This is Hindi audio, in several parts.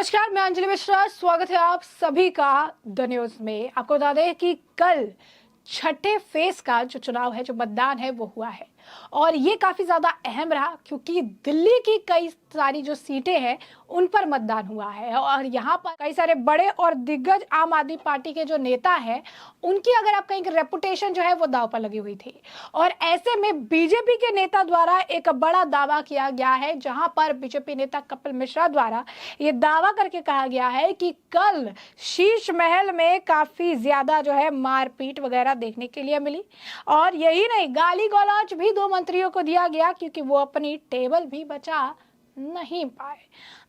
नमस्कार, मैं अंजलि मिश्रा। स्वागत है आप सभी का द न्यूज में। आपको बता दें कि कल छठे फेज का जो चुनाव है, जो मतदान है, वो हुआ है और ये काफी ज्यादा अहम रहा क्योंकि दिल्ली की कई सारी जो सीटें हैं उन पर मतदान हुआ है और यहाँ पर कई सारे बड़े और दिग्गज आम आदमी पार्टी के जो नेता हैं उनकी, अगर आप कहें, रेपुटेशन जो है वो दांव पर लगी हुई थी। और ऐसे में बीजेपी के नेता द्वारा एक बड़ा दावा किया गया है, जहां पर बीजेपी नेता कपिल मिश्रा द्वारा ये दावा करके कहा गया है कि कल शीश महल में काफी ज्यादा जो है मारपीट वगैरह देखने के लिए मिली और यही नहीं, गाली गलौज भी दो मंत्रियों को दिया गया क्योंकि वो अपनी टेबल भी बचा नहीं पाए।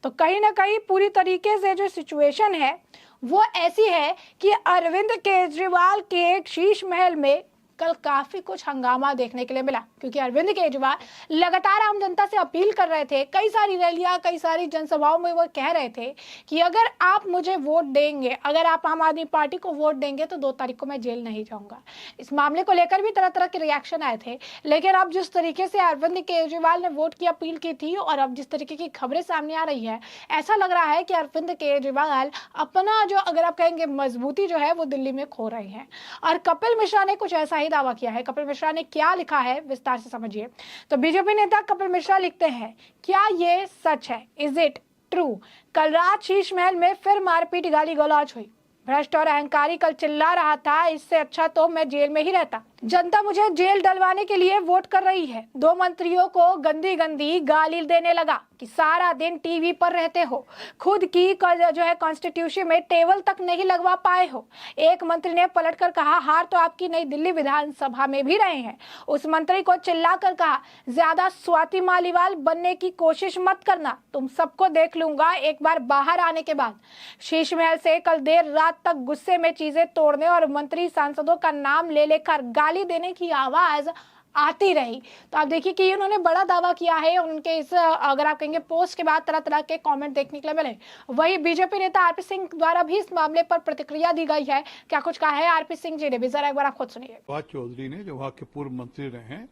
तो कहीं ना कहीं पूरी तरीके से जो सिचुएशन है वो ऐसी है कि अरविंद केजरीवाल के एक शीश महल में कल काफी कुछ हंगामा देखने के लिए मिला क्योंकि अरविंद केजरीवाल लगातार आम जनता से अपील कर रहे थे। कई सारी रैलियां, कई सारी जनसभाओं में वो कह रहे थे कि अगर आप मुझे वोट देंगे, अगर आप आम आदमी पार्टी को वोट देंगे तो 2 तारीख को मैं जेल नहीं जाऊंगा। इस मामले को लेकर भी तरह तरह के रिएक्शन आए थे, लेकिन अब जिस तरीके से अरविंद केजरीवाल ने वोट की अपील की थी और अब जिस तरीके की खबरें सामने आ रही है, ऐसा लग रहा है कि अरविंद केजरीवाल अपना जो, अगर आप कहेंगे, मजबूती जो है वो दिल्ली में खो रहे हैं। और कपिल मिश्रा ने कुछ ऐसा ही दावा किया है। कपिल मिश्रा ने क्या लिखा है, विस्तार से समझिए। तो बीजेपी नेता कपिल मिश्रा लिखते हैं, क्या ये सच है? Is it true? कल रात शीश महल में फिर मारपीट, गाली गलौज हुई। भ्रष्ट और अहंकारी कल चिल्ला रहा था, इससे अच्छा तो मैं जेल में ही रहता। जनता मुझे जेल डलवाने के लिए वोट कर रही है। 2 मंत्रियों को गंदी गंदी गाली देने लगा कि सारा दिन टीवी पर रहते हो, खुद की जो है कॉन्स्टिट्यूशन में टेबल तक नहीं लगवा पाए हो। एक मंत्री ने पलटकर कहा, हार तो आपकी नई दिल्ली विधानसभा में भी रहे हैं। उस मंत्री को चिल्लाकर कहा, ज्यादा स्वाति मालीवाल बनने की कोशिश मत करना, तुम सबको देख लूंगा एक बार बाहर आने के बाद। शीश महल से कल देर रात तक गुस्से में चीजें तोड़ने और मंत्री सांसदों का नाम ले लेकर गाली देने की आवाज आती रही। तो आप देखिए कि उन्होंने बड़ा दावा किया है। उनके इस, अगर आप कहेंगे, पोस्ट के बाद तरह तरह के कमेंट देखने के लिए मिले। वही बीजेपी नेता आरपी सिंह द्वारा भी इस मामले पर प्रतिक्रिया दी गई है। क्या कुछ कहा है आरपी सिंह जी ने भी, जरा एक बार आप खुद सुनिए। प्रभात चौधरी ने, जो वहां के पूर्व मंत्री रहे हैं,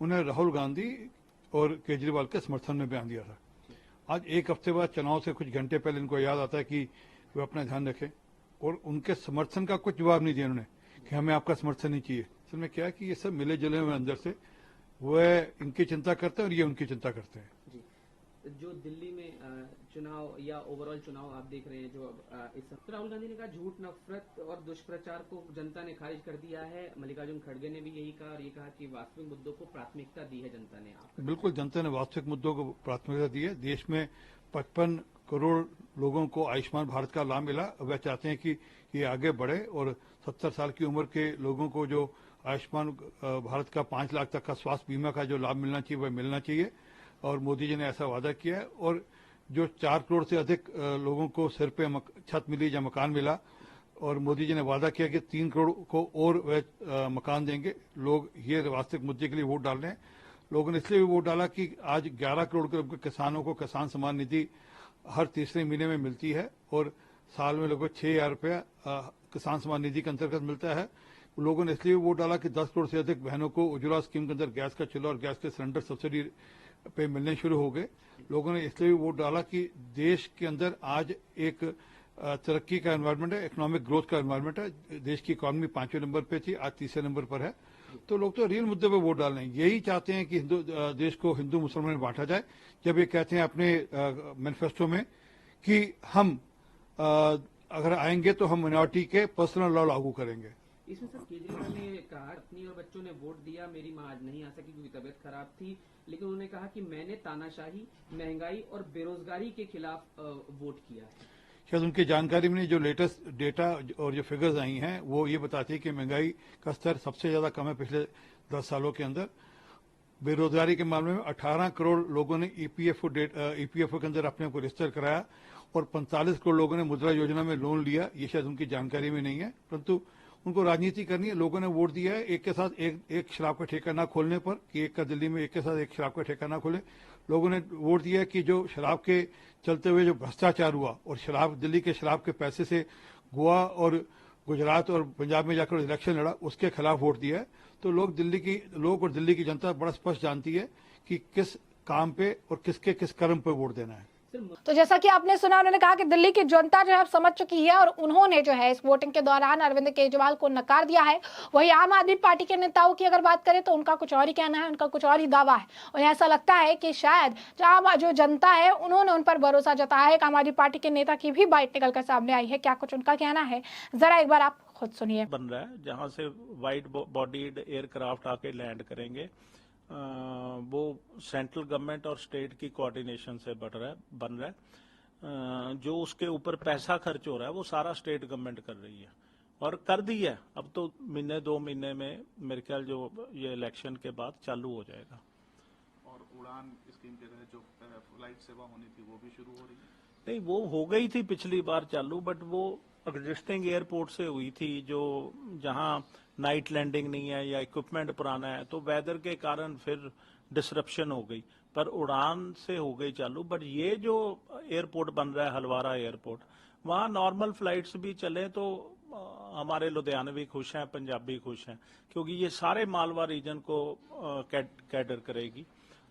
उन्हें राहुल गांधी और केजरीवाल के समर्थन में बयान दिया था। आज 1 हफ्ते बाद चुनाव से कुछ घंटे पहले इनको याद आता है कि वे अपना ध्यान रखें और उनके समर्थन का कुछ जवाब नहीं दिया उन्होंने कि हमें आपका समर्थन नहीं चाहिए। असल में क्या है कि ये सब मिले जुले हुए अंदर से वह इनकी चिंता करते हैं और ये उनकी चिंता करते हैं। जी, जो दिल्ली में चुनाव या ओवरऑल चुनाव आप देख रहे हैं, जो इस राहुल गांधी ने कहा झूठ, नफरत और दुष्प्रचार को जनता ने खारिज कर दिया है। मल्लिकार्जुन खड़गे ने भी यही कहा और ये कहा कि वास्तविक मुद्दों को प्राथमिकता दी है जनता ने। बिल्कुल, जनता ने वास्तविक मुद्दों को प्राथमिकता दी है। देश में 55 करोड़ लोगों को आयुष्मान भारत का लाभ मिला। वह चाहते हैं कि ये आगे बढ़े और 70 साल की उम्र के लोगों को जो आयुष्मान भारत का 5 लाख तक का स्वास्थ्य बीमा का जो लाभ मिलना चाहिए वह मिलना चाहिए और मोदी जी ने ऐसा वादा किया है। और जो 4 करोड़ से अधिक लोगों को सिर पे छत मिली या मकान मिला और मोदी जी ने वादा किया कि 3 करोड़ को और वह मकान देंगे। लोग ये वास्तविक मुद्दे के लिए वोट डाल रहे हैं। लोगों ने इसलिए भी वोट डाला कि आज 11 करोड़ के किसानों को किसान सम्मान निधि हर तीसरे महीने में मिलती है और साल में लगभग 6,000 रुपया किसान सम्मान निधि के अंतर्गत मिलता है। लोगों ने इसलिए वोट डाला कि 10 करोड़ से अधिक बहनों को उज्ज्वला स्कीम के अंदर गैस का चूल्हा और गैस के सिलेंडर सब्सिडी पे मिलने शुरू हो गए। लोगों ने इसलिए भी वोट डाला कि देश के अंदर आज एक तरक्की का एनवायरमेंट है, इकोनॉमिक ग्रोथ का एनवायरमेंट है। देश की इकोनॉमी 5वें नंबर पे थी, आज 3रे नंबर पर है। तो लोग तो रियल मुद्दे पे वोट डाल रहे हैं। यही चाहते हैं कि देश को हिंदू मुसलमान में बांटा जाए। जब ये कहते हैं अपने मैनिफेस्टो में कि हम अगर आएंगे तो हम माइनॉरिटी के पर्सनल लॉ लागू करेंगे। इसमें सर केजरीवाल ने कहा, पत्नी और बच्चों ने वोट दिया, मेरी मां आज नहीं आ सकी क्योंकि तबीयत खराब थी, लेकिन उन्होंने कहा कि मैंने तानाशाही, महंगाई और बेरोजगारी के खिलाफ वोट किया है। शायद उनकी जानकारी में जो लेटेस्ट डेटा और जो फिगर्स आई हैं वो ये बताती है कि महंगाई का स्तर सबसे ज्यादा कम है पिछले 10 सालों के अंदर। बेरोजगारी के मामले में 18 करोड़ लोगों ने ईपीएफओ के अंदर अपने को रजिस्टर कराया और 45 करोड़ लोगों ने मुद्रा योजना में लोन लिया। ये शायद उनकी जानकारी में नहीं है, परंतु उनको राजनीति करनी है। लोगों ने वोट दिया है एक के साथ एक शराब का ठेका ना खोलने पर, कि एक का दिल्ली में एक के साथ एक शराब का ठेका ना खोले। लोगों ने वोट दिया है कि जो शराब के चलते हुए जो भ्रष्टाचार हुआ और शराब, दिल्ली के शराब के पैसे से गोवा और गुजरात और पंजाब में जाकर इलेक्शन लड़ा, उसके खिलाफ वोट दिया है। तो लोग और दिल्ली की जनता बड़ा स्पष्ट जानती है कि किस काम पे और किसके किस कर्म पे वोट देना है। तो जैसा कि आपने सुना, उन्होंने कहा कि दिल्ली की जनता जो है अब समझ चुकी है और उन्होंने जो है इस वोटिंग के दौरान अरविंद केजरीवाल को नकार दिया है। वही आम आदमी पार्टी के नेताओं की अगर बात करें तो उनका कुछ और ही कहना है, उनका कुछ और ही दावा है। उन्हें ऐसा लगता है कि शायद जो जनता है उन्होंने उन पर भरोसा जताया है। आम आदमी पार्टी के नेता की भी बाइट निकल कर सामने आई है। क्या कुछ उनका कहना है, जरा एक बार आप खुद सुनिए। बन रहा है जहां से वाइड बॉडीड एयरक्राफ्ट आके लैंड करेंगे, वो सेंट्रल गवर्नमेंट और स्टेट की कोऑर्डिनेशन से बन रहा है। जो उसके ऊपर पैसा खर्च हो रहा है वो सारा स्टेट गवर्नमेंट कर रही है और कर दी है। अब तो महीने 2 महीने में मेरे ख्याल जो ये इलेक्शन के बाद चालू हो जाएगा। और उड़ान स्कीम के तहत जो फ्लाइट सेवा होनी थी वो भी शुरू हो रही है। नहीं, वो हो गई थी पिछली बार चालू, बट वो एग्जिस्टिंग एयरपोर्ट से हुई थी, जो जहां नाइट लैंडिंग नहीं है या इक्विपमेंट पुराना है, तो वेदर के कारण फिर डिसरप्शन हो गई। पर उड़ान से हो गई चालू। बट ये जो एयरपोर्ट बन रहा है हलवारा एयरपोर्ट, वहां नॉर्मल फ्लाइट्स भी चले तो हमारे लुधियानवी खुश हैं, पंजाबी खुश हैं, क्योंकि ये सारे मालवा रीजन को कैटर करेगी।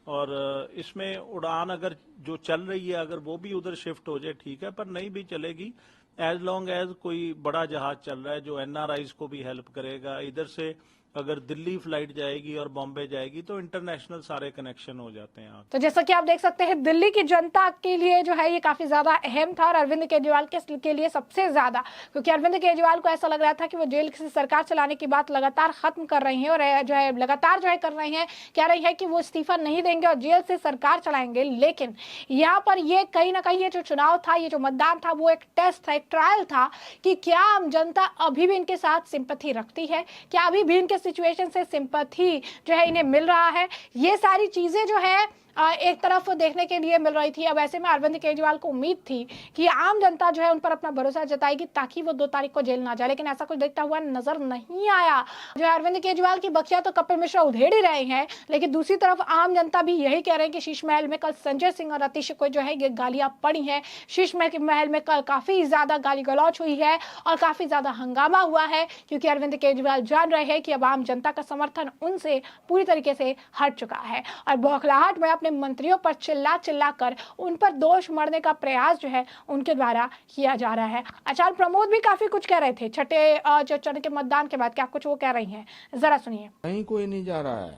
और इसमें उड़ान अगर जो चल रही है अगर वो भी उधर शिफ्ट हो जाए ठीक है, पर नहीं भी चलेगी एज लॉन्ग एज कोई बड़ा जहाज चल रहा है जो एनआरआईज को भी हेल्प करेगा। इधर से अगर दिल्ली फ्लाइट जाएगी और बॉम्बे जाएगी तो इंटरनेशनल सारे कनेक्शन हो जाते हैं। तो जैसा कि आप देख सकते हैं, दिल्ली की जनता के लिए जो है ये काफी ज्यादा अहम था और अरविंद केजरीवाल के लिए सबसे ज्यादा, क्योंकि अरविंद केजरीवाल को ऐसा लग रहा था कि वो जेल से सरकार चलाने की बात लगातार खत्म कर रही हैं और जो है लगातार जो है कर रही हैं, कह रही है कि वो इस्तीफा नहीं देंगे और जेल से सरकार चलाएंगे। लेकिन यहाँ पर ये कहीं ना कहीं ये जो चुनाव था, ये जो मतदान था, वो एक टेस्ट था, एक ट्रायल था कि क्या आम जनता अभी भी इनके साथ सिंपैथी रखती है, क्या अभी भी इनके सिचुएशन से सिंपैथी जो है इन्हें मिल रहा है। ये सारी चीजें जो है एक तरफ देखने के लिए मिल रही थी। अब ऐसे में अरविंद केजरीवाल को उम्मीद थी कि आम जनता जो है उन पर अपना भरोसा जताएगी ताकि वो 2 तारीख को जेल ना जाए, लेकिन ऐसा कुछ देखता हुआ नजर नहीं आया। जो है अरविंद केजरीवाल की बखिया तो कपिल मिश्रा उधेड़ ही रहे हैं, लेकिन दूसरी तरफ आम जनता भी यही कह रहे हैं कि शीश महल में कल संजय सिंह और अतिश को जो है ये गालियां पड़ी हैं। शीश महल में कल काफी ज्यादा गाली गलौज हुई है और काफी ज्यादा हंगामा हुआ है, क्योंकि अरविंद केजरीवाल जान रहे हैं कि अब आम जनता का समर्थन उनसे पूरी तरीके से हट चुका है और बौखलाहट में मंत्रियों पर चिल्ला कर उन पर दोष मढ़ने का प्रयास जो है उनके द्वारा किया जा रहा है। आचार्य प्रमोद भी काफी कुछ कह रहे थे छठे चरण के मतदान के बाद। क्या कुछ वो कह रही हैं, जरा सुनिए। कहीं कोई नहीं जा रहा है,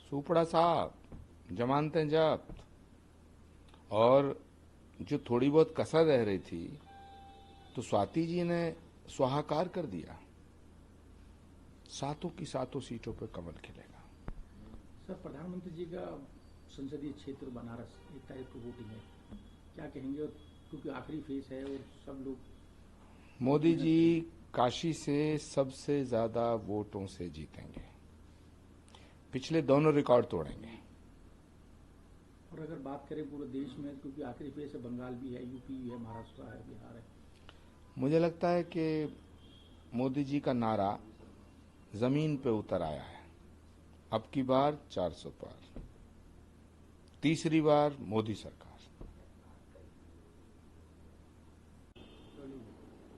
सुपड़ा साहब, जमानतें जब्त, और जो थोड़ी बहुत कसर रह रही थी तो स्वाति जी ने स्वाहाकार कर दिया। 7 की 7 सीटों पर कमल खिलेगा। सर, प्रधानमंत्री जी का संसदीय क्षेत्र बनारस 1 तारीख को वोटिंग है, क्या कहेंगे? और क्योंकि आखिरी फेज है और सब लोग, मोदी जी काशी से सबसे ज्यादा वोटों से जीतेंगे, पिछले दोनों रिकॉर्ड तोड़ेंगे। और अगर बात करें पूरे देश में, क्योंकि आखिरी फेज है, बंगाल भी है, यूपी भी है, महाराष्ट्र है, बिहार है, मुझे लगता है कि मोदी जी का नारा जमीन पे उतर आया है। अब की बार 400 पार, तीसरी बार मोदी सरकार।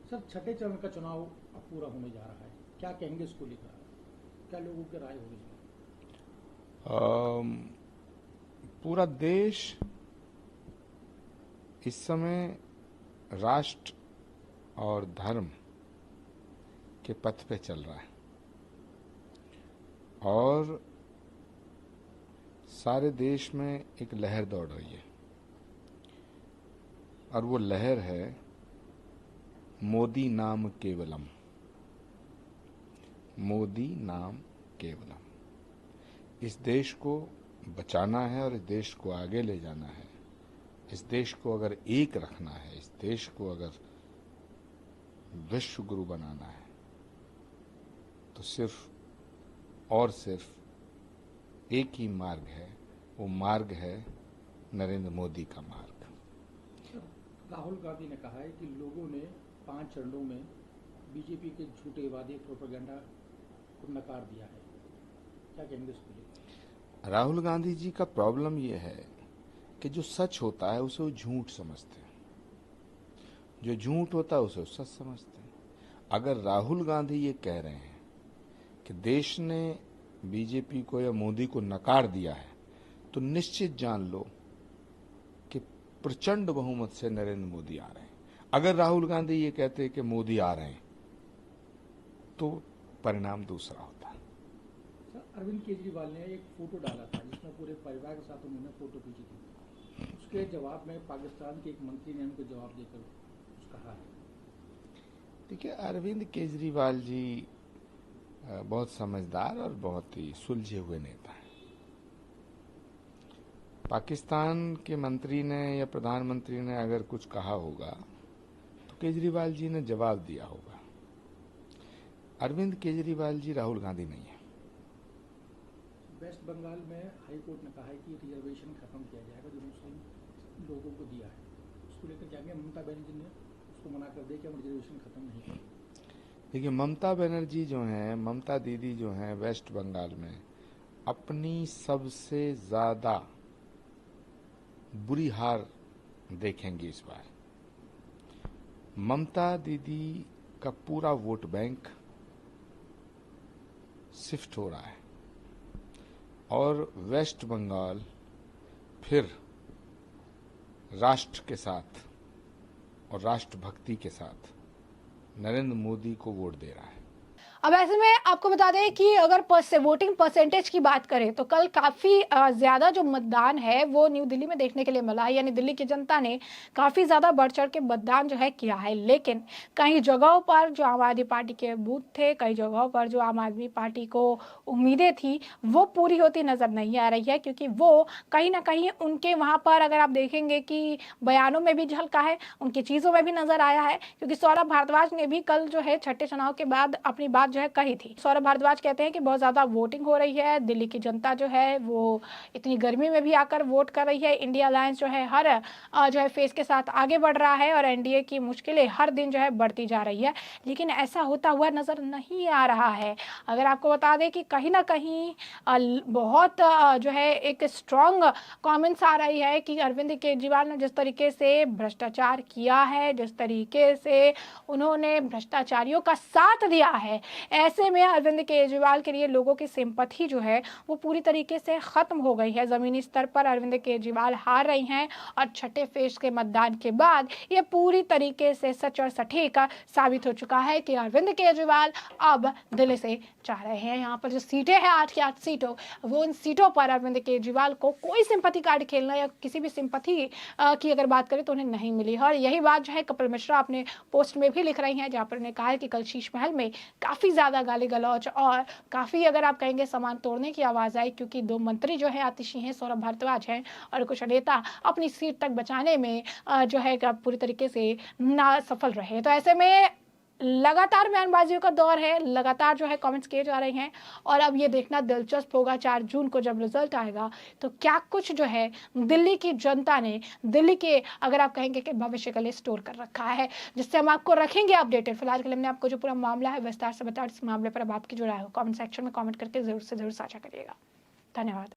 सर, छठे चरण का चुनाव अब पूरा होने जा रहा है, क्या कहेंगे इसको लेकर? क्या लोगों की राय होगी? पूरा देश इस समय राष्ट्र और धर्म के पथ पे चल रहा है और सारे देश में एक लहर दौड़ रही है और वो लहर है मोदी नाम केवलम। मोदी नाम केवलम। इस देश को बचाना है और इस देश को आगे ले जाना है। इस देश को अगर एक रखना है, इस देश को अगर विश्व गुरु बनाना है, तो सिर्फ और सिर्फ एक ही मार्ग है। वो मार्ग है नरेंद्र मोदी का मार्ग। राहुल गांधी ने कहा है कि लोगों ने 5 चरणों में बीजेपी के झूठे वादे, प्रोपेगेंडा को नकार दिया है, क्या कहेंगे इसको लेकर? राहुल गांधी जी का प्रॉब्लम ये है कि जो सच होता है उसे वो झूठ समझते हैं, जो झूठ होता है उसे वो सच समझते हैं। अगर राहुल गांधी ये कह रहे हैं कि देश ने बीजेपी को या मोदी को नकार दिया है, तो निश्चित जान लो कि प्रचंड बहुमत से नरेंद्र मोदी आ रहे हैं। अगर राहुल गांधी ये कहते कि मोदी आ रहे हैं तो परिणाम दूसरा होता। सर, अरविंद केजरीवाल ने एक फोटो डाला था जिसमें पूरे परिवार के साथ उन्होंने फोटो खींची थी। उसके जवाब में पाकिस्तान के एक मंत्री ने उनको जवाब देकर कुछ कहा है। देखिए, अरविंद केजरीवाल जी बहुत समझदार और बहुत ही सुलझे हुए नेता हैं। पाकिस्तान के मंत्री ने या प्रधानमंत्री ने अगर कुछ कहा होगा तो केजरीवाल जी ने जवाब दिया होगा। अरविंद केजरीवाल जी राहुल गांधी नहीं है। वेस्ट बंगाल में हाई कोर्ट ने कहा है कि रिजर्वेशन खत्म किया जाएगा जो मुस्लिम लोगों को दिया है, उसको लेकर जाएंगे। ममता बनर्जी ने उसको मना कर दिया कि हम रिजर्वेशन खत्म नहीं करेंगे। देखिए, ममता बनर्जी जो हैं, ममता दीदी जो हैं, वेस्ट बंगाल में अपनी सबसे ज्यादा बुरी हार देखेंगे इस बार। ममता दीदी का पूरा वोट बैंक शिफ्ट हो रहा है और वेस्ट बंगाल फिर राष्ट्र के साथ और राष्ट्रभक्ति के साथ नरेंद्र मोदी को वोट दे रहा है। अब ऐसे में आपको बता दें कि अगर वोटिंग परसेंटेज की बात करें तो कल काफी ज्यादा जो मतदान है वो न्यू दिल्ली में देखने के लिए मिला है, यानी दिल्ली की जनता ने काफी ज्यादा बढ़ चढ़ के मतदान जो है किया है। लेकिन कई जगहों पर जो आम आदमी पार्टी के बूथ थे, कई जगहों पर जो आम आदमी पार्टी को उम्मीदें थी वो पूरी होती नजर नहीं आ रही है, क्योंकि वो कहीं ना कहीं उनके वहां पर अगर आप देखेंगे कि बयानों में भी झलका है, उनकी चीजों में भी नजर आया है। क्योंकि सौरभ भारद्वाज ने भी कल जो है छठे चुनाव के बाद अपनी बात जो है कही थी। सौरभ भारद्वाज कहते हैं कि बहुत ज्यादा वोटिंग हो रही है, दिल्ली की जनता जो है वो इतनी गर्मी में भी आकर वोट कर रही है। इंडिया अलायंस जो है हर जो है फेस के साथ आगे बढ़ रहा है और एनडीए की मुश्किलें हर दिन जो है बढ़ती जा रही है, लेकिन ऐसा होता हुआ नजर नहीं आ रहा है। अगर आपको बता दें कि कहीं ना कहीं बहुत जो है एक स्ट्रॉन्ग कमेंट्स आ रही है कि अरविंद केजरीवाल ने जिस तरीके से भ्रष्टाचार किया है, जिस तरीके से उन्होंने भ्रष्टाचारियों का साथ दिया है, ऐसे में अरविंद केजरीवाल के लिए लोगों की सिंपैथी जो है वो पूरी तरीके से खत्म हो गई है। जमीनी स्तर पर अरविंद केजरीवाल हार रही हैं और छठे फेज के मतदान के बाद ये पूरी तरीके से सच और सटीक साबित हो चुका है कि अरविंद केजरीवाल अब दिल्ली से जा रहे हैं। यहाँ पर जो सीटें हैं 8 की 8 सीटों, वो उन सीटों पर अरविंद केजरीवाल को कोई सिंपैथी कार्ड खेलना या किसी भी सिंपैथी की अगर बात करें तो उन्हें नहीं मिली है। और यही बात जो है कपिल मिश्रा अपने पोस्ट में भी लिख रही हैं, जहाँ पर उन्होंने कहा है कि कल शीश महल में काफी ज्यादा गाली गलौज और काफी अगर आप कहेंगे सामान तोड़ने की आवाज आई, क्योंकि 2 मंत्री जो है आतिशी हैं, सौरभ भारद्वाज हैं, और कुछ नेता अपनी सीट तक बचाने में जो है पूरी तरीके से ना सफल रहे। तो ऐसे में लगातार बयानबाजियों का दौर है, लगातार जो है कमेंट्स किए जा रहे हैं और अब ये देखना दिलचस्प होगा 4 जून को जब रिजल्ट आएगा तो क्या कुछ जो है दिल्ली की जनता ने दिल्ली के अगर आप कहेंगे कि भविष्य के लिए स्टोर कर रखा है, जिससे हम आपको रखेंगे अपडेटेड। फिलहाल के लिए हमने आपको जो पूरा मामला है विस्तार से बताया। इस मामले पर अब आपकी जो राय हो कमेंट सेक्शन में कमेंट करके जरूर से जरूर साझा करिएगा। धन्यवाद।